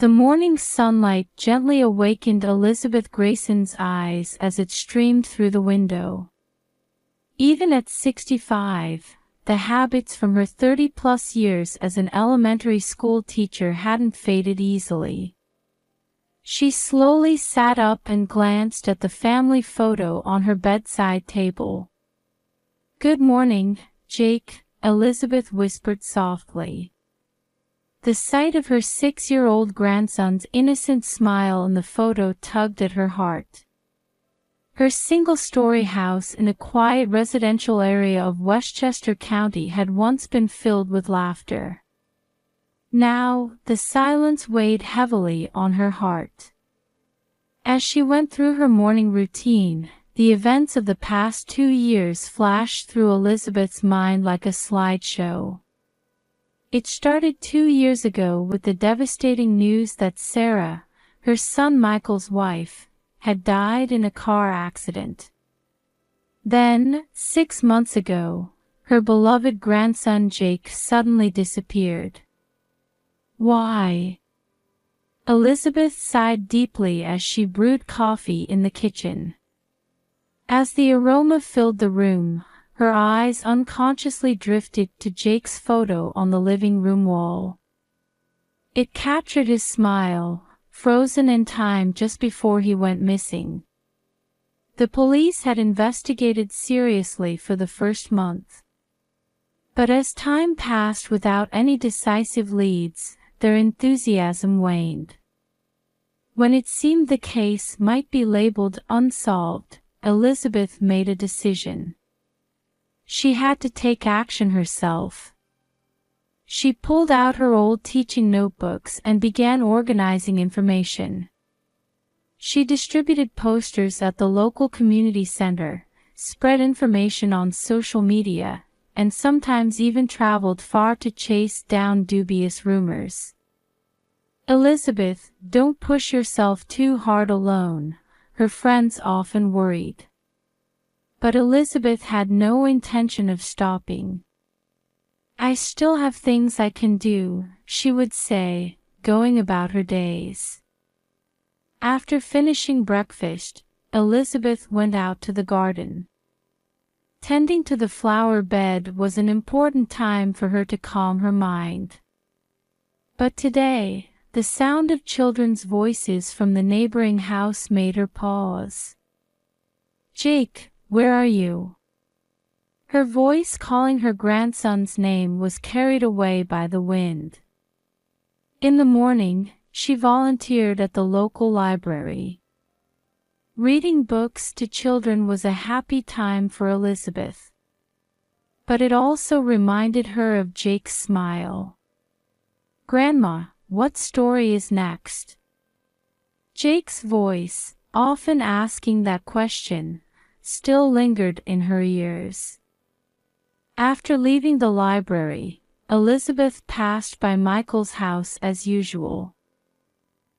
The morning sunlight gently awakened Elizabeth Grayson's eyes as it streamed through the window. Even at 65, the habits from her 30-plus years as an elementary school teacher hadn't faded easily. She slowly sat up and glanced at the family photo on her bedside table. "Good morning, Jake," Elizabeth whispered softly. The sight of her 6-year-old grandson's innocent smile in the photo tugged at her heart. Her single-story house in a quiet residential area of Westchester County had once been filled with laughter. Now, the silence weighed heavily on her heart. As she went through her morning routine, the events of the past 2 years flashed through Elizabeth's mind like a slideshow. It started 2 years ago with the devastating news that Sarah, her son Michael's wife, had died in a car accident. Then, 6 months ago, her beloved grandson Jake suddenly disappeared. Why? Elizabeth sighed deeply as she brewed coffee in the kitchen. As the aroma filled the room, her eyes unconsciously drifted to Jake's photo on the living room wall. It captured his smile, frozen in time just before he went missing. The police had investigated seriously for the first month. But as time passed without any decisive leads, their enthusiasm waned. When it seemed the case might be labeled unsolved, Elizabeth made a decision. She had to take action herself. She pulled out her old teaching notebooks and began organizing information. She distributed posters at the local community center, spread information on social media, and sometimes even traveled far to chase down dubious rumors. "Elizabeth, don't push yourself too hard alone," her friends often worried. But Elizabeth had no intention of stopping. "I still have things I can do," she would say, going about her days. After finishing breakfast, Elizabeth went out to the garden. Tending to the flower bed was an important time for her to calm her mind. But today, the sound of children's voices from the neighboring house made her pause. "Jake, where are you?" Her voice calling her grandson's name was carried away by the wind. In the morning, she volunteered at the local library. Reading books to children was a happy time for Elizabeth. But it also reminded her of Jake's smile. "Grandma, what story is next?" Jake's voice, often asking that question, still lingered in her ears. After leaving the library, Elizabeth passed by Michael's house as usual.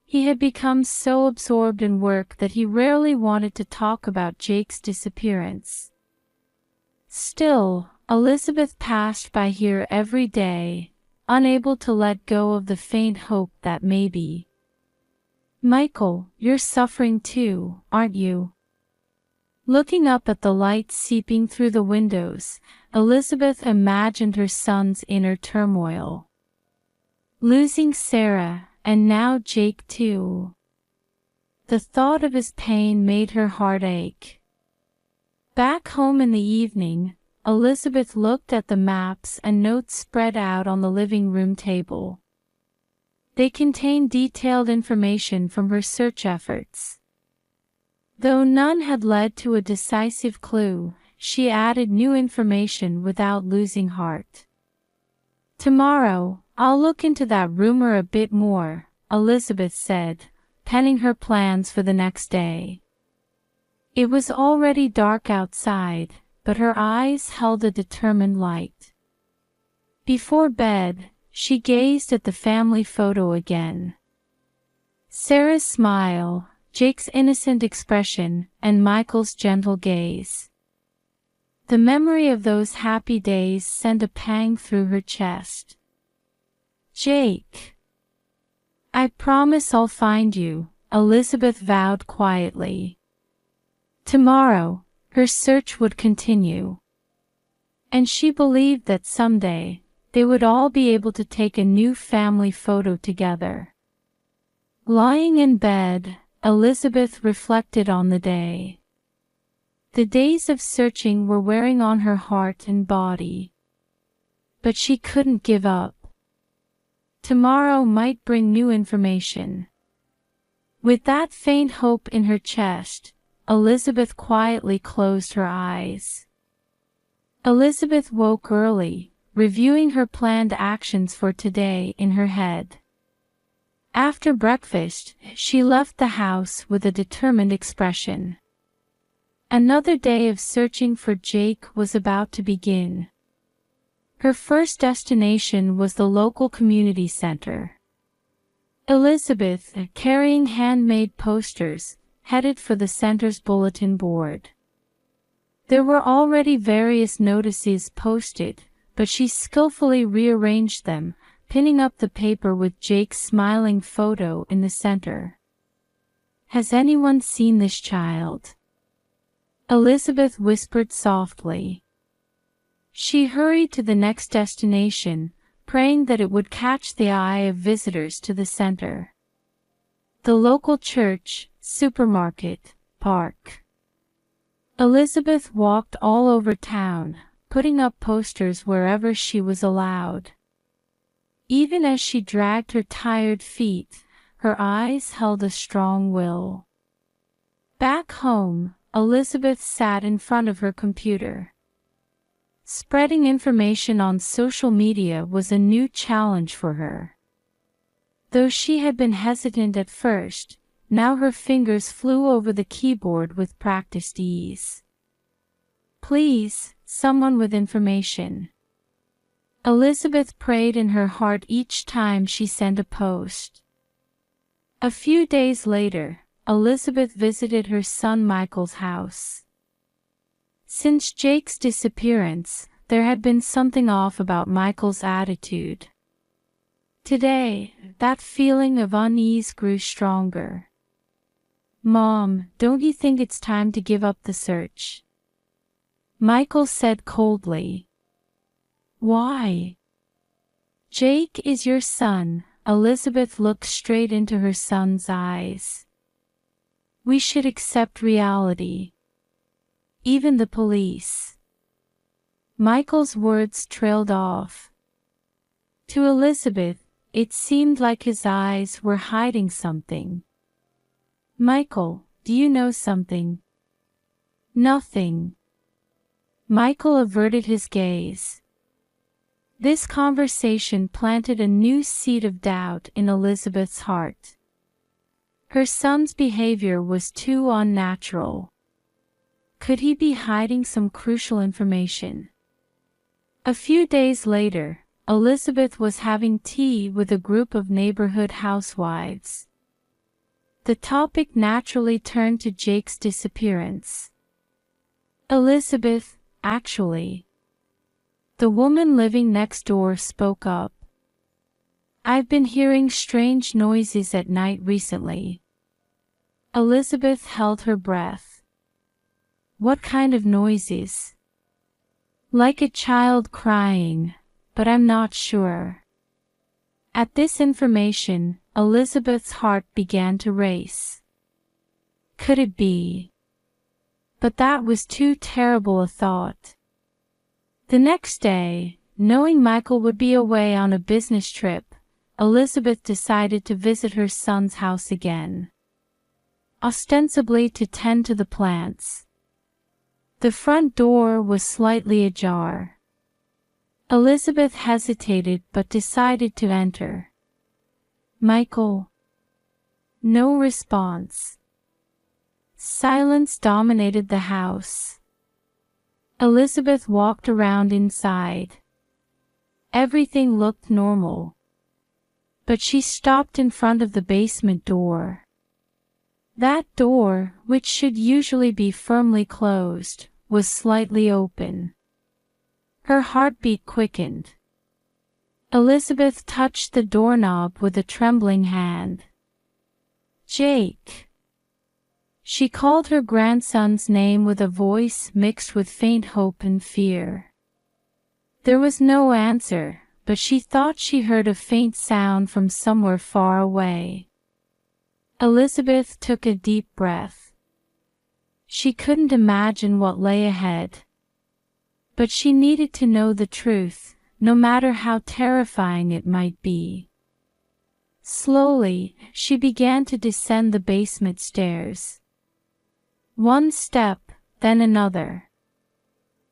He had become so absorbed in work that he rarely wanted to talk about Jake's disappearance. Still, Elizabeth passed by here every day, unable to let go of the faint hope that maybe. "Michael, you're suffering too, aren't you?" Looking up at the light seeping through the windows, Elizabeth imagined her son's inner turmoil. Losing Sarah, and now Jake too. The thought of his pain made her heart ache. Back home in the evening, Elizabeth looked at the maps and notes spread out on the living room table. They contained detailed information from her search efforts. Though none had led to a decisive clue, she added new information without losing heart. "Tomorrow, I'll look into that rumor a bit more," Elizabeth said, penning her plans for the next day. It was already dark outside, but her eyes held a determined light. Before bed, she gazed at the family photo again. Sarah's smile, Jake's innocent expression, and Michael's gentle gaze. The memory of those happy days sent a pang through her chest. "Jake." I promise I'll find you, Elizabeth vowed quietly. Tomorrow, her search would continue. And she believed that someday, they would all be able to take a new family photo together. Lying in bed, Elizabeth reflected on the day. The days of searching were wearing on her heart and body. But she couldn't give up. Tomorrow might bring new information. With that faint hope in her chest, Elizabeth quietly closed her eyes. Elizabeth woke early, reviewing her planned actions for today in her head. After breakfast, she left the house with a determined expression. Another day of searching for Jake was about to begin. Her first destination was the local community center. Elizabeth, carrying handmade posters, headed for the center's bulletin board. There were already various notices posted, but she skillfully rearranged them, pinning up the paper with Jake's smiling photo in the center. "Has anyone seen this child?" Elizabeth whispered softly. She hurried to the next destination, praying that it would catch the eye of visitors to the center. The local church, supermarket, park. Elizabeth walked all over town, putting up posters wherever she was allowed. Even as she dragged her tired feet, her eyes held a strong will. Back home, Elizabeth sat in front of her computer. Spreading information on social media was a new challenge for her. Though she had been hesitant at first, now her fingers flew over the keyboard with practiced ease. "Please, someone with information." Elizabeth prayed in her heart each time she sent a post. A few days later, Elizabeth visited her son Michael's house. Since Jake's disappearance, there had been something off about Michael's attitude. Today, that feeling of unease grew stronger. "Mom, don't you think it's time to give up the search?" Michael said coldly. "Why?" "Jake is your son." Elizabeth looked straight into her son's eyes. "We should accept reality. Even the police." Michael's words trailed off. To Elizabeth, it seemed like his eyes were hiding something. "Michael, do you know something?" "Nothing." Michael averted his gaze. This conversation planted a new seed of doubt in Elizabeth's heart. Her son's behavior was too unnatural. Could he be hiding some crucial information? A few days later, Elizabeth was having tea with a group of neighborhood housewives. The topic naturally turned to Jake's disappearance. "Elizabeth, actually." The woman living next door spoke up. "I've been hearing strange noises at night recently." Elizabeth held her breath. "What kind of noises?" "Like a child crying, but I'm not sure." At this information, Elizabeth's heart began to race. Could it be? But that was too terrible a thought. The next day, knowing Michael would be away on a business trip, Elizabeth decided to visit her son's house again. Ostensibly to tend to the plants. The front door was slightly ajar. Elizabeth hesitated but decided to enter. "Michael." No response. Silence dominated the house. Elizabeth walked around inside. Everything looked normal. But she stopped in front of the basement door. That door, which should usually be firmly closed, was slightly open. Her heartbeat quickened. Elizabeth touched the doorknob with a trembling hand. "Jake." She called her grandson's name with a voice mixed with faint hope and fear. There was no answer, but she thought she heard a faint sound from somewhere far away. Elizabeth took a deep breath. She couldn't imagine what lay ahead. But she needed to know the truth, no matter how terrifying it might be. Slowly, she began to descend the basement stairs. One step, then another.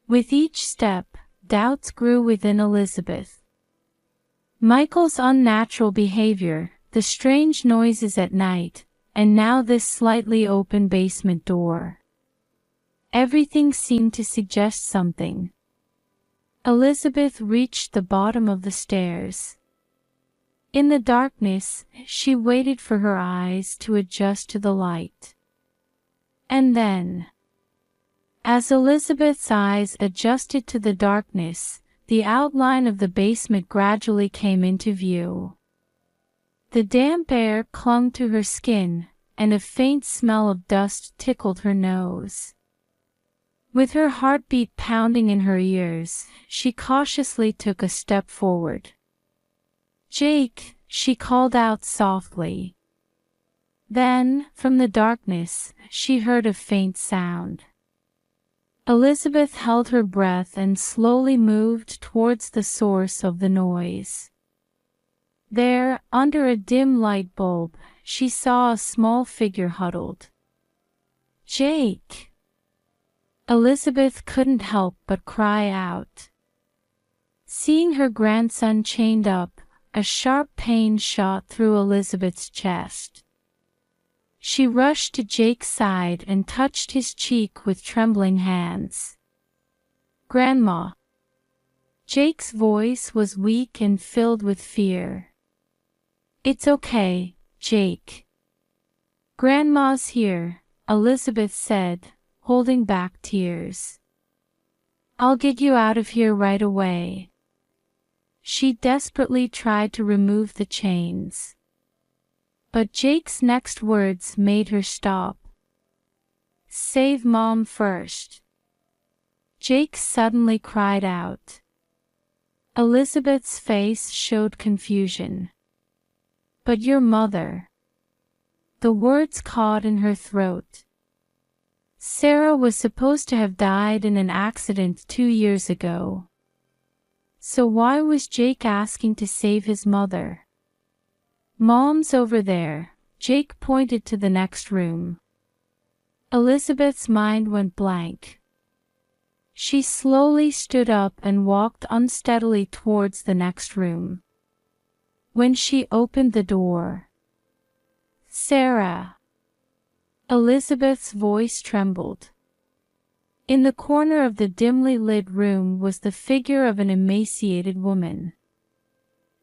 With each step, doubts grew within Elizabeth. Michael's unnatural behavior, the strange noises at night, and now this slightly open basement door. Everything seemed to suggest something. Elizabeth reached the bottom of the stairs. In the darkness, she waited for her eyes to adjust to the light. And then, as Elizabeth's eyes adjusted to the darkness, the outline of the basement gradually came into view. The damp air clung to her skin, and a faint smell of dust tickled her nose. With her heartbeat pounding in her ears, she cautiously took a step forward. "Jake," she called out softly. Then, from the darkness, she heard a faint sound. Elizabeth held her breath and slowly moved towards the source of the noise. There, under a dim light bulb, she saw a small figure huddled. "Jake!" Elizabeth couldn't help but cry out. Seeing her grandson chained up, a sharp pain shot through Elizabeth's chest. She rushed to Jake's side and touched his cheek with trembling hands. "Grandma." Jake's voice was weak and filled with fear. "It's okay, Jake. Grandma's here," Elizabeth said, holding back tears. "I'll get you out of here right away." She desperately tried to remove the chains. But Jake's next words made her stop. "Save Mom first." Jake suddenly cried out. Elizabeth's face showed confusion. "But your mother." The words caught in her throat. Sarah was supposed to have died in an accident 2 years ago. So why was Jake asking to save his mother? "Mom's over there." Jake pointed to the next room. Elizabeth's mind went blank. She slowly stood up and walked unsteadily towards the next room. When she opened the door, "Sarah." Elizabeth's voice trembled. In the corner of the dimly lit room was the figure of an emaciated woman.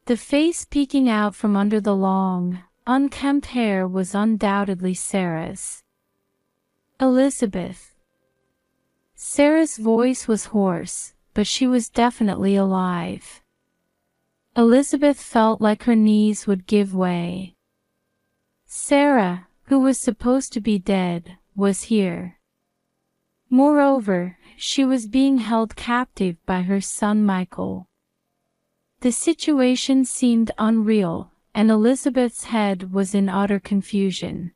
The face peeking out from under the long, unkempt hair was undoubtedly Sarah's. "Elizabeth." Sarah's voice was hoarse, but she was definitely alive. Elizabeth felt like her knees would give way. Sarah, who was supposed to be dead, was here. Moreover, she was being held captive by her son Michael. The situation seemed unreal, and Elizabeth's head was in utter confusion.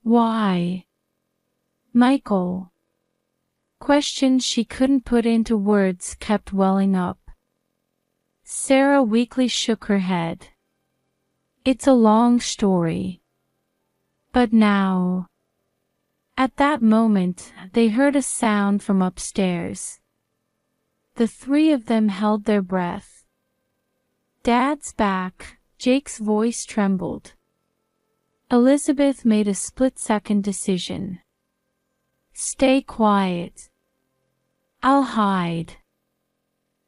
Why? Michael? Questions she couldn't put into words kept welling up. Sarah weakly shook her head. "It's a long story. But now..." At that moment, they heard a sound from upstairs. The three of them held their breath. "Dad's back," Jake's voice trembled. Elizabeth made a split-second decision. "Stay quiet. I'll hide."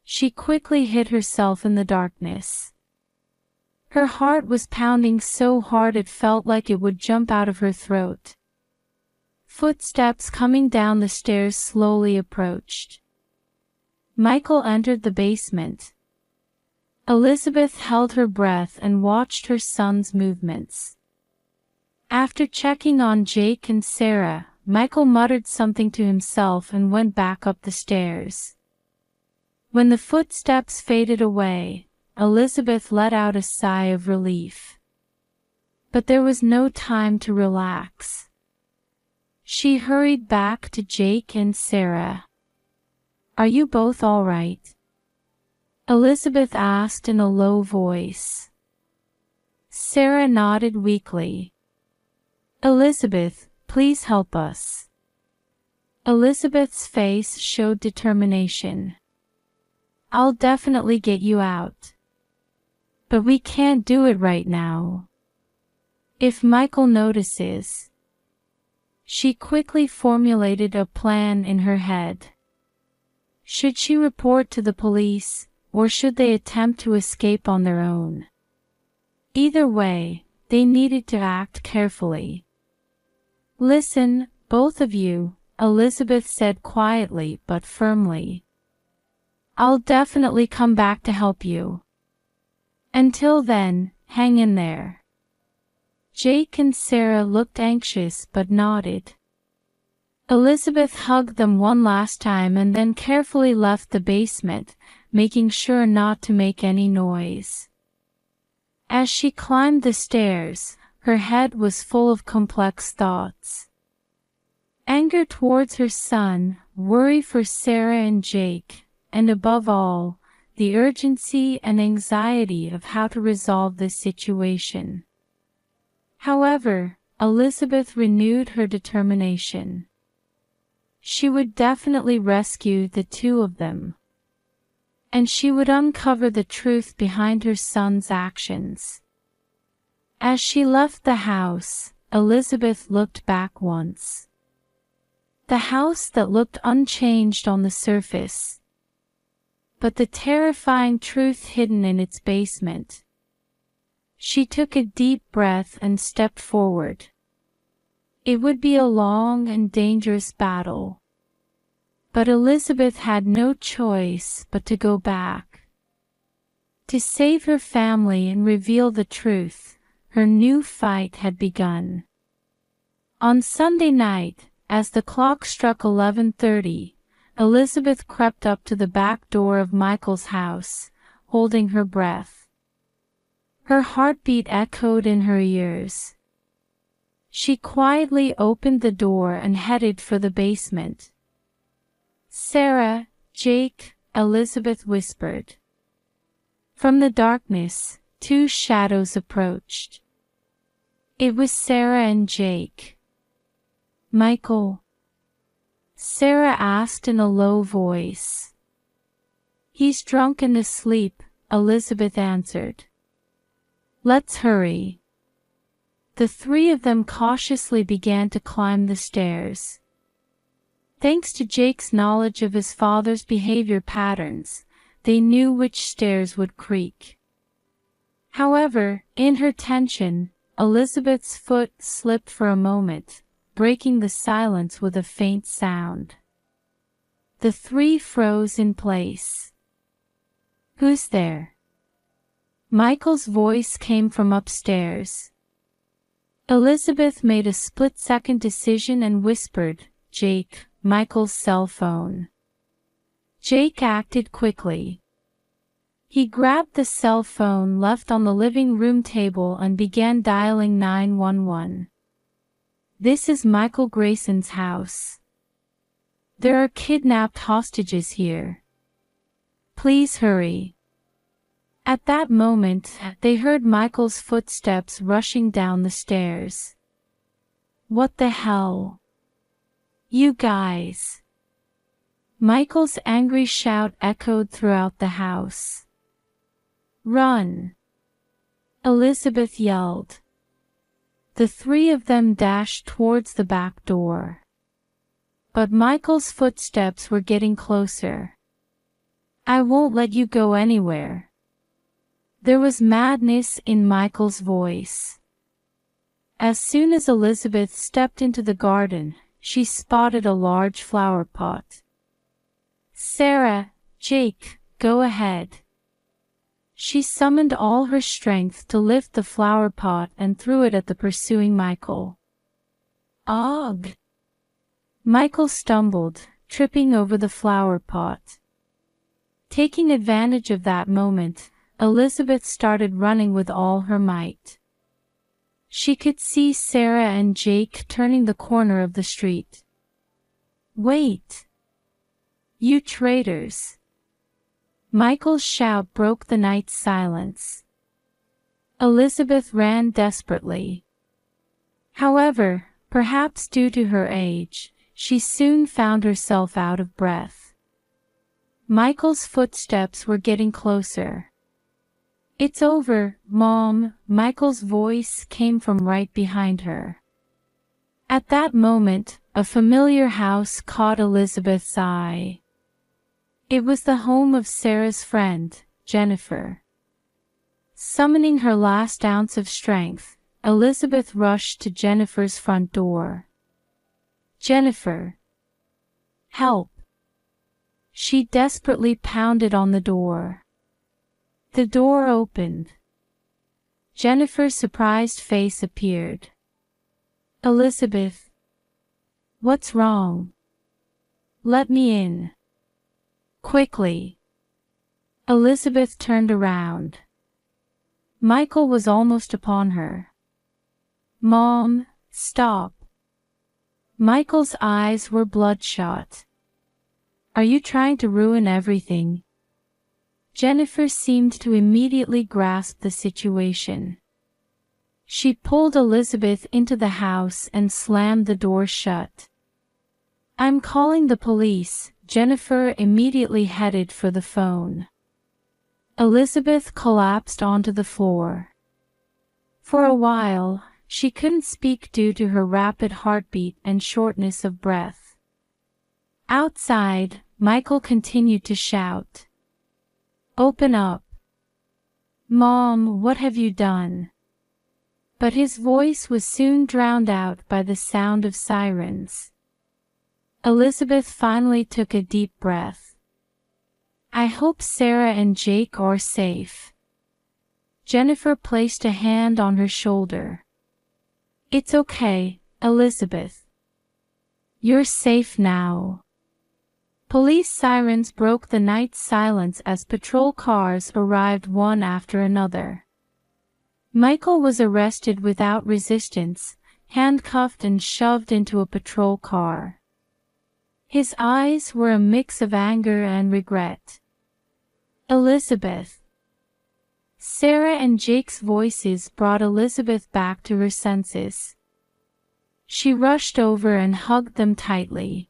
She quickly hid herself in the darkness. Her heart was pounding so hard it felt like it would jump out of her throat. Footsteps coming down the stairs slowly approached. Michael entered the basement. Elizabeth held her breath and watched her son's movements. After checking on Jake and Sarah, Michael muttered something to himself and went back up the stairs. When the footsteps faded away, Elizabeth let out a sigh of relief. But there was no time to relax. She hurried back to Jake and Sarah. "Are you both all right?" Elizabeth asked in a low voice. Sarah nodded weakly. "Elizabeth, please help us." Elizabeth's face showed determination. "I'll definitely get you out. But we can't do it right now. If Michael notices." She quickly formulated a plan in her head. Should she report to the police, or should they attempt to escape on their own? Either way, they needed to act carefully. "Listen, both of you," Elizabeth said quietly but firmly. "I'll definitely come back to help you. Until then, hang in there." Jake and Sarah looked anxious but nodded. Elizabeth hugged them one last time and then carefully left the basement, making sure not to make any noise. As she climbed the stairs, her head was full of complex thoughts. Anger towards her son, worry for Sarah and Jake, and above all, the urgency and anxiety of how to resolve this situation. However, Elizabeth renewed her determination. She would definitely rescue the two of them. And she would uncover the truth behind her son's actions. As she left the house, Elizabeth looked back once. The house that looked unchanged on the surface, but the terrifying truth hidden in its basement. She took a deep breath and stepped forward. It would be a long and dangerous battle. But Elizabeth had no choice but to go back. To save her family and reveal the truth, her new fight had begun. On Sunday night, as the clock struck 11:30, Elizabeth crept up to the back door of Michael's house, holding her breath. Her heartbeat echoed in her ears. She quietly opened the door and headed for the basement. "Sarah, Jake," Elizabeth whispered. From the darkness, two shadows approached. It was Sarah and Jake. "Michael?" Sarah asked in a low voice. "He's drunk and asleep," Elizabeth answered. "Let's hurry." The three of them cautiously began to climb the stairs. Thanks to Jake's knowledge of his father's behavior patterns, they knew which stairs would creak. However, in her tension, Elizabeth's foot slipped for a moment, breaking the silence with a faint sound. The three froze in place. "Who's there?" Michael's voice came from upstairs. Elizabeth made a split-second decision and whispered, "Jake," Michael's cell phone. Jake acted quickly. He grabbed the cell phone left on the living room table and began dialing 911. "This is Michael Grayson's house. There are kidnapped hostages here. Please hurry." At that moment, they heard Michael's footsteps rushing down the stairs. "What the hell? You guys!" Michael's angry shout echoed throughout the house. "Run!" Elizabeth yelled. The three of them dashed towards the back door. But Michael's footsteps were getting closer. "I won't let you go anywhere." There was madness in Michael's voice. As soon as Elizabeth stepped into the garden, she spotted a large flower pot. "Sarah, Jake, go ahead." She summoned all her strength to lift the flower pot and threw it at the pursuing Michael. Ugh! Michael stumbled, tripping over the flower pot. Taking advantage of that moment, Elizabeth started running with all her might. She could see Sarah and Jake turning the corner of the street. "Wait! You traitors!" Michael's shout broke the night's silence. Elizabeth ran desperately. However, perhaps due to her age, she soon found herself out of breath. Michael's footsteps were getting closer. "It's over, Mom," Michael's voice came from right behind her. At that moment, a familiar house caught Elizabeth's eye. It was the home of Sarah's friend, Jennifer. Summoning her last ounce of strength, Elizabeth rushed to Jennifer's front door. "Jennifer! Help!" She desperately pounded on the door. The door opened. Jennifer's surprised face appeared. "Elizabeth! What's wrong? Let me in. Quickly!" Elizabeth turned around. Michael was almost upon her. "Mom, stop!" Michael's eyes were bloodshot. "Are you trying to ruin everything?" Jennifer seemed to immediately grasp the situation. She pulled Elizabeth into the house and slammed the door shut. "I'm calling the police." Jennifer immediately headed for the phone. Elizabeth collapsed onto the floor. For a while, she couldn't speak due to her rapid heartbeat and shortness of breath. Outside, Michael continued to shout, "Open up! Mom, what have you done?" But his voice was soon drowned out by the sound of sirens. Elizabeth finally took a deep breath. "I hope Sarah and Jake are safe." Jennifer placed a hand on her shoulder. "It's okay, Elizabeth. You're safe now." Police sirens broke the night's silence as patrol cars arrived one after another. Michael was arrested without resistance, handcuffed and shoved into a patrol car. His eyes were a mix of anger and regret. "Elizabeth!" Sarah and Jake's voices brought Elizabeth back to her senses. She rushed over and hugged them tightly.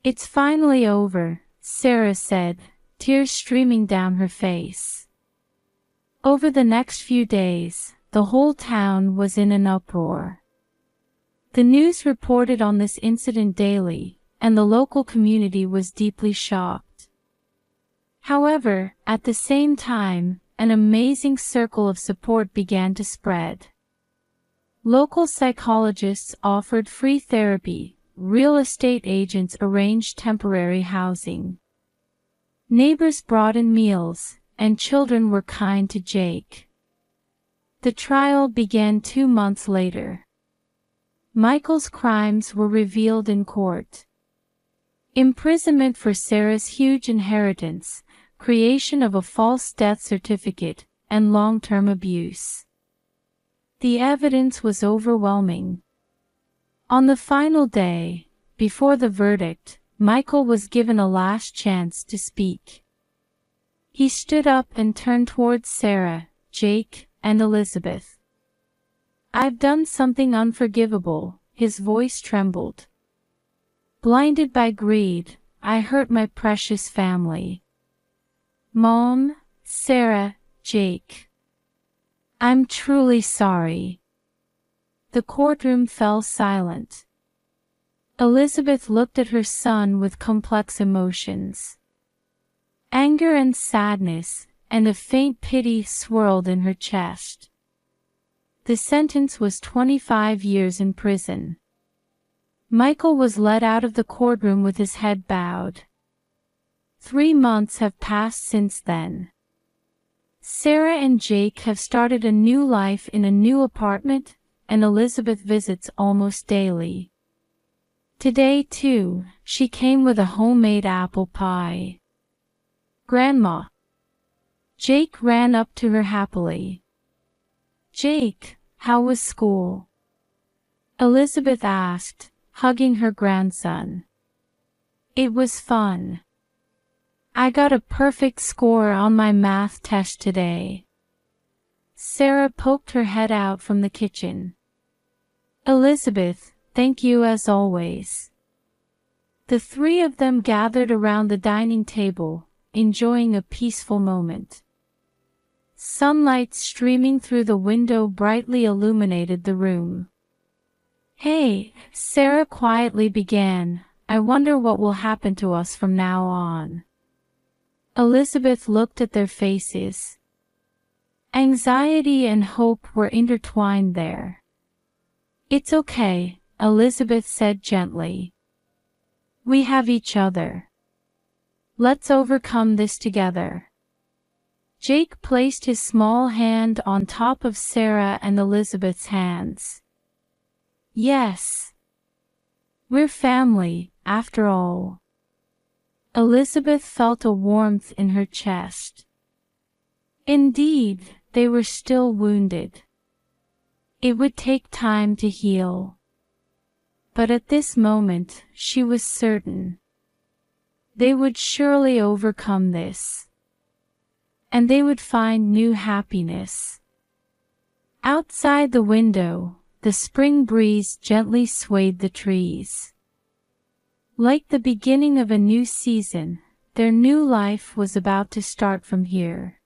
"It's finally over," Sarah said, tears streaming down her face. Over the next few days, the whole town was in an uproar. The news reported on this incident daily, and the local community was deeply shocked. However, at the same time, an amazing circle of support began to spread. Local psychologists offered free therapy, real estate agents arranged temporary housing. Neighbors brought in meals, and children were kind to Jake. The trial began 2 months later. Michael's crimes were revealed in court. Imprisonment for Sarah's huge inheritance, creation of a false death certificate, and long-term abuse. The evidence was overwhelming. On the final day, before the verdict, Michael was given a last chance to speak. He stood up and turned towards Sarah, Jake, and Elizabeth. "I've done something unforgivable," his voice trembled. "Blinded by greed, I hurt my precious family. Mom, Sarah, Jake. I'm truly sorry." The courtroom fell silent. Elizabeth looked at her son with complex emotions. Anger and sadness, and a faint pity swirled in her chest. The sentence was 25 years in prison. Michael was led out of the courtroom with his head bowed. 3 months have passed since then. Sarah and Jake have started a new life in a new apartment, and Elizabeth visits almost daily. Today, too, she came with a homemade apple pie. "Grandma." Jake ran up to her happily. "Jake, how was school?" Elizabeth asked, hugging her grandson. "It was fun. I got a perfect score on my math test today." Sarah poked her head out from the kitchen. "Elizabeth, thank you as always." The three of them gathered around the dining table, enjoying a peaceful moment. Sunlight streaming through the window brightly illuminated the room. "Hey," Sarah quietly began, "I wonder what will happen to us from now on." Elizabeth looked at their faces. Anxiety and hope were intertwined there. "It's okay," Elizabeth said gently. "We have each other. Let's overcome this together." Jake placed his small hand on top of Sarah and Elizabeth's hands. "Yes. We're family, after all." Elizabeth felt a warmth in her chest. Indeed, they were still wounded. It would take time to heal. But at this moment, she was certain. They would surely overcome this. And they would find new happiness. Outside the window, the spring breeze gently swayed the trees. Like the beginning of a new season, their new life was about to start from here.